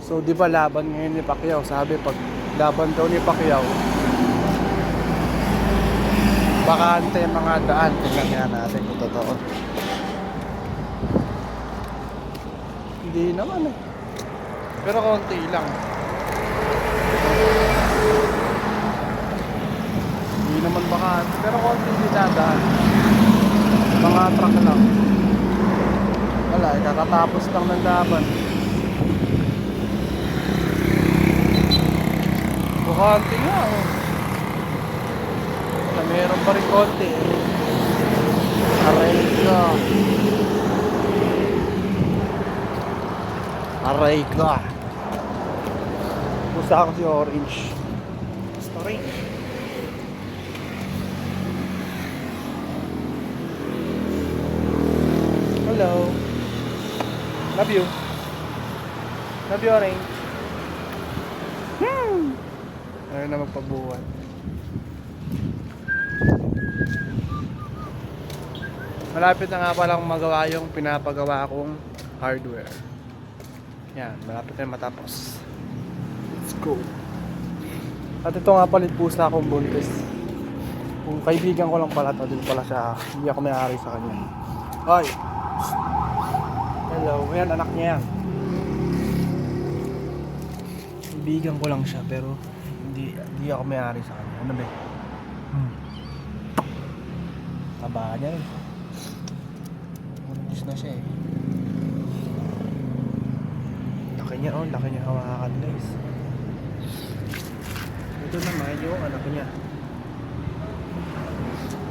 So di ba laban ngayon ni Pacquiao? Sabi pag laban daw ni Pacquiao, bakante yung mga daan. Tingnan nga natin kung totoo. Hindi naman eh. Pero konti lang. Hindi naman bakante. Pero konti hindi dadaan. Mga truck lang. Wala, kakatapos lang ng laban. Bakante nga oh. Na meron pa rin konti. Aray ka. Aray ka. Gusto ako si Orange. Gusto rin. Hello. Love you. Love you, Orange. Ayaw na magpabuwan. Malapit na nga palang magawa yung pinapagawa kong hardware. Yan, malapit na matapos. Let's go. At ito nga palit pusa akong buntis. Kung kaibigan ko lang pala to, din pala siya. Hindi ako may-ari sa kanya. Hoy! Hello, yan anak niya yan. Kaibigan ko lang siya pero hindi ako may-ari sa kanya. Ano ba? Taba niya rin. Buntis na siya eh. Laki niya oh, laki niya hawakan guys. Ito naman yung anak niya.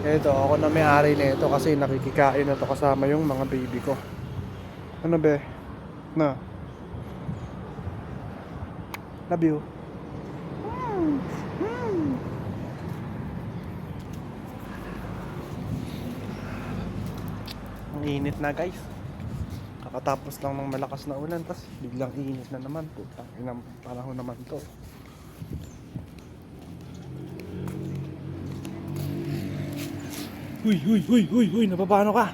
Ito, ako na may-ari na ito kasi nakikikain na to kasama yung mga baby ko. Ano be? Na? Love you. Ang init na guys. Kakatapos lang ng malakas na ulan, tas biglang init na naman. Putang inang panahon naman to. Huy, napapano ka?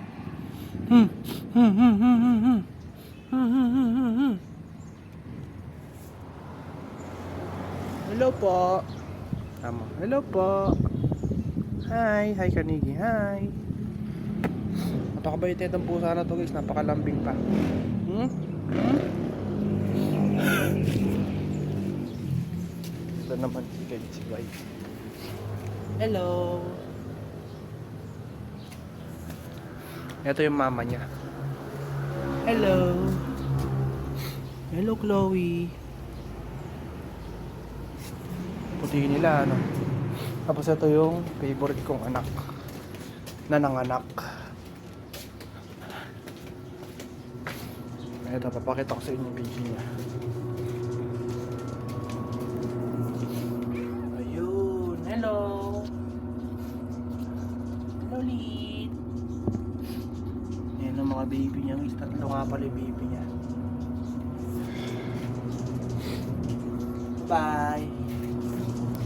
Hello po. Tama. Hello po. Hi Kanigi, hi. Napakabait itong pusa na to guys, napakalambing pa. Ito naman si White. Hello. Ito yung mama niya. Hello. Hello Chloe. Puti nila ano. Tapos ito yung favorite kong anak na nanganak. Ito, papakita ko sa inyo yung baby niya. Ayun, hello. Hello, Lid. Yan ang mga baby niya. Tatlo nga pala yung baby niya. Bye.